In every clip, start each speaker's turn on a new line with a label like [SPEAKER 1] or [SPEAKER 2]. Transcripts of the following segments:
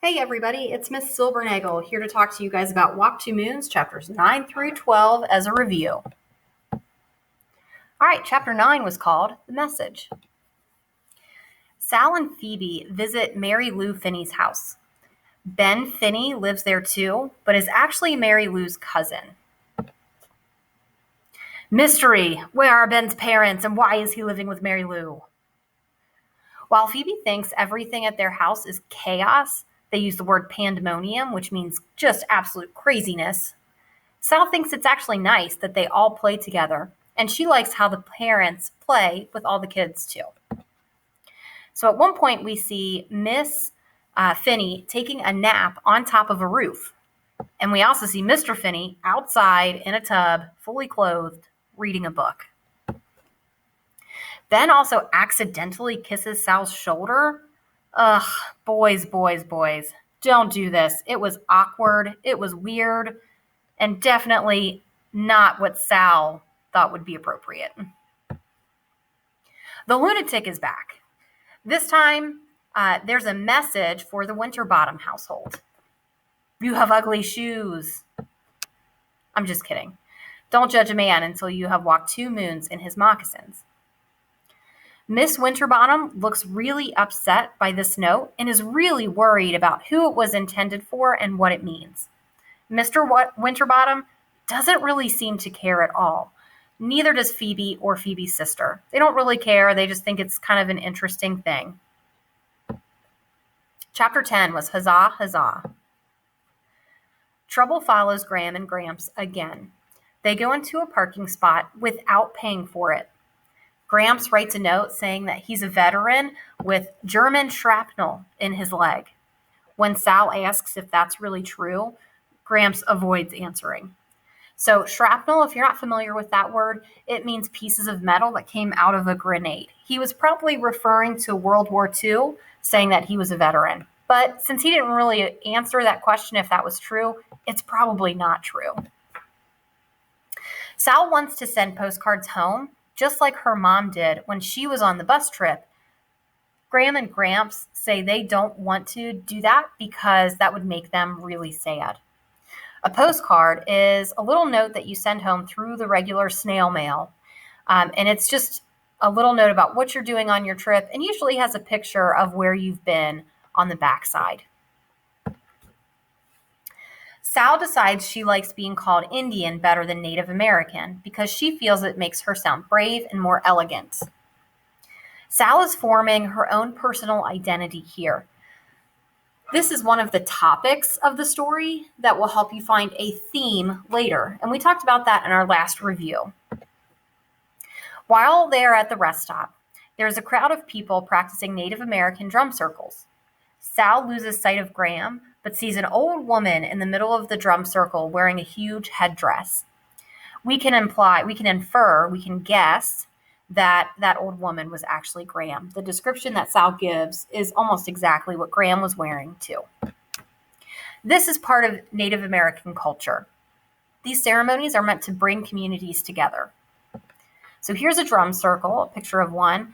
[SPEAKER 1] Hey everybody, it's Miss Silbernagel here to talk to you guys about Walk Two Moons, chapters 9 through 12 as a review. All right, chapter 9 was called The Message. Sal and Phoebe visit Mary Lou Finney's house. Ben Finney lives there too, but is actually Mary Lou's cousin. Mystery! Where are Ben's parents and why is he living with Mary Lou? While Phoebe thinks everything at their house is chaos, they use the word pandemonium, which means just absolute craziness. Sal thinks it's actually nice that they all play together, and she likes how the parents play with all the kids too. So at one point we see Miss Finney taking a nap on top of a roof. And we also see Mr. Finney outside in a tub, fully clothed, reading a book. Ben also accidentally kisses Sal's shoulder. Ugh, boys. Don't do this. It was awkward. It was weird. And definitely not what Sal thought would be appropriate. The lunatic is back. This time, there's a message for the Winterbottom household. You have ugly shoes. I'm just kidding. Don't judge a man until you have walked 2 moons in his moccasins. Miss Winterbottom looks really upset by this note and is really worried about who it was intended for and what it means. Mr. Winterbottom doesn't really seem to care at all. Neither does Phoebe or Phoebe's sister. They don't really care. They just think it's kind of an interesting thing. Chapter 10 was Huzzah, Huzzah. Trouble follows Graham and Gramps again. They go into a parking spot without paying for it. Gramps writes a note saying that he's a veteran with German shrapnel in his leg. When Sal asks if that's really true, Gramps avoids answering. So shrapnel, if you're not familiar with that word, it means pieces of metal that came out of a grenade. He was probably referring to World War II, saying that he was a veteran. But since he didn't really answer that question if that was true, it's probably not true. Sal wants to send postcards home, just like her mom did when she was on the bus trip. Graham and Gramps say they don't want to do that because that would make them really sad. A postcard is a little note that you send home through the regular snail mail. And it's just a little note about what you're doing on your trip and usually has a picture of where you've been on the backside. Sal decides she likes being called Indian better than Native American because she feels it makes her sound brave and more elegant. Sal is forming her own personal identity here. This is one of the topics of the story that will help you find a theme later, and we talked about that in our last review. While they're at the rest stop, there's a crowd of people practicing Native American drum circles. Sal loses sight of Graham, but sees an old woman in the middle of the drum circle wearing a huge headdress. We can guess that old woman was actually Graham. The description that Sal gives is almost exactly what Graham was wearing too. This is part of Native American culture. These ceremonies are meant to bring communities together. So here's a drum circle, a picture of one,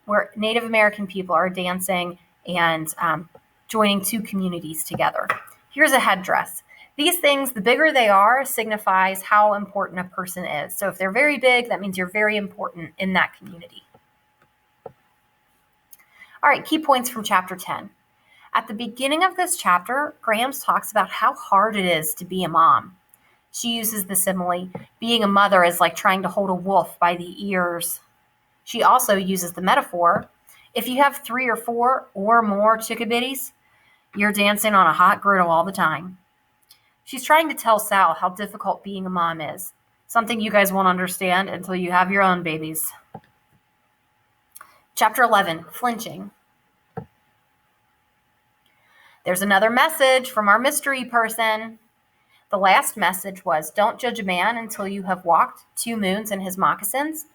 [SPEAKER 1] where Native American people are dancing and joining 2 communities together. Here's a headdress. These things, the bigger they are, signifies how important a person is. So if they're very big, that means you're very important in that community. All right, key points from chapter 10. At the beginning of this chapter, Gramps talks about how hard it is to be a mom. She uses the simile, being a mother is like trying to hold a wolf by the ears. She also uses the metaphor, if you have 3 or 4 or more chickabiddies, you're dancing on a hot griddle all the time. She's trying to tell Sal how difficult being a mom is, something you guys won't understand until you have your own babies. Chapter 11, Flinching. There's another message from our mystery person. The last message was, don't judge a man until you have walked 2 moons in his moccasins.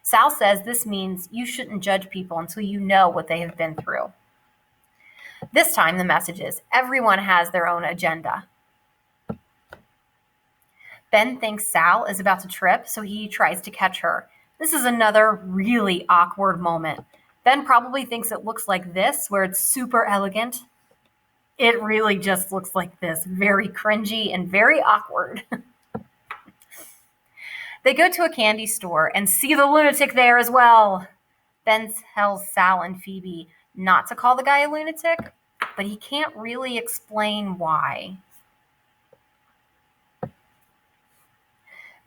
[SPEAKER 1] Sal says this means you shouldn't judge people until you know what they have been through. This time the message is, everyone has their own agenda. Ben thinks Sal is about to trip, so he tries to catch her. This is another really awkward moment. Ben probably thinks it looks like this, where it's super elegant. It really just looks like this. Very cringy and very awkward. They go to a candy store and see the lunatic there as well. Ben tells Sal and Phoebe not to call the guy a lunatic, but he can't really explain why.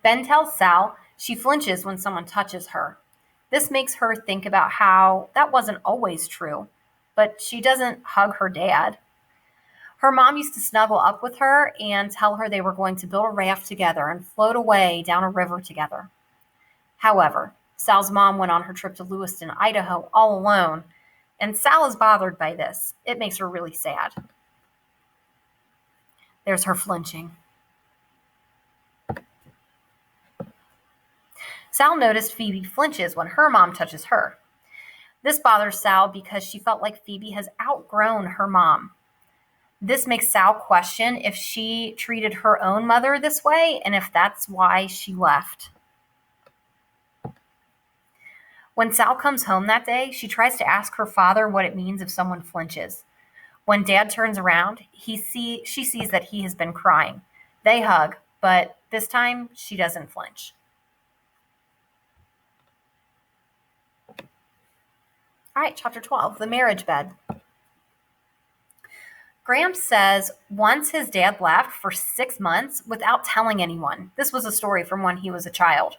[SPEAKER 1] Ben tells Sal she flinches when someone touches her. This makes her think about how that wasn't always true, but she doesn't hug her dad. Her mom used to snuggle up with her and tell her they were going to build a raft together and float away down a river together. However, Sal's mom went on her trip to Lewiston, Idaho, all alone, and Sal is bothered by this. It makes her really sad. There's her flinching. Sal noticed Phoebe flinches when her mom touches her. This bothers Sal because she felt like Phoebe has outgrown her mom. This makes Sal question if she treated her own mother this way and if that's why she left. When Sal comes home that day, she tries to ask her father what it means if someone flinches. When Dad turns around, she sees that he has been crying. They hug, but this time she doesn't flinch. All right, chapter 12, the marriage bed. Gramps says once his dad left for 6 months without telling anyone. This was a story from when he was a child.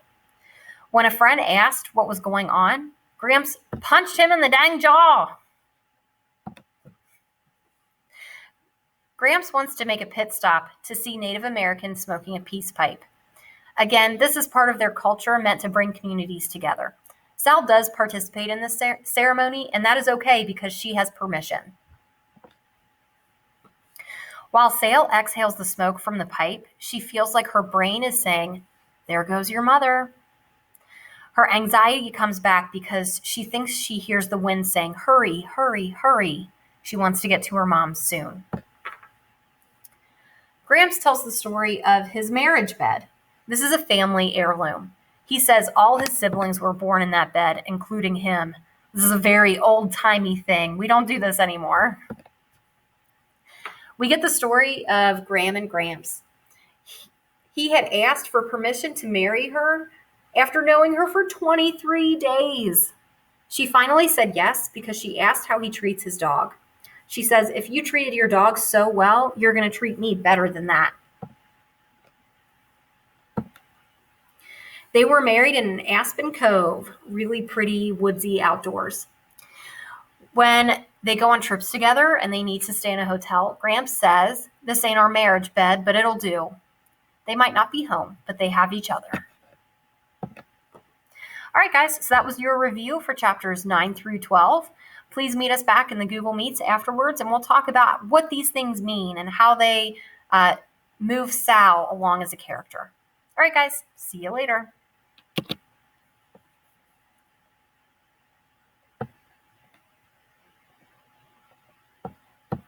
[SPEAKER 1] When a friend asked what was going on, Gramps punched him in the dang jaw. Gramps wants to make a pit stop to see Native Americans smoking a peace pipe. Again, this is part of their culture meant to bring communities together. Sal does participate in this ceremony, and that is okay because she has permission. While Sal exhales the smoke from the pipe, she feels like her brain is saying, "There goes your mother." Her anxiety comes back because she thinks she hears the wind saying, "Hurry, hurry, hurry." She wants to get to her mom soon. Gramps tells the story of his marriage bed. This is a family heirloom. He says all his siblings were born in that bed, including him. This is a very old-timey thing. We don't do this anymore. We get the story of Graham and Gramps. He had asked for permission to marry her after knowing her for 23 days. She finally said yes because she asked how he treats his dog. She says, "If you treated your dog so well, you're going to treat me better than that." They were married in an Aspen Cove, really pretty, woodsy outdoors. When they go on trips together and they need to stay in a hotel, Gramps says, "This ain't our marriage bed, but it'll do." They might not be home, but they have each other. All right, guys, so that was your review for chapters 9 through 12. Please meet us back in the Google Meets afterwards, and we'll talk about what these things mean and how they move Sal along as a character. All right, guys, see you later.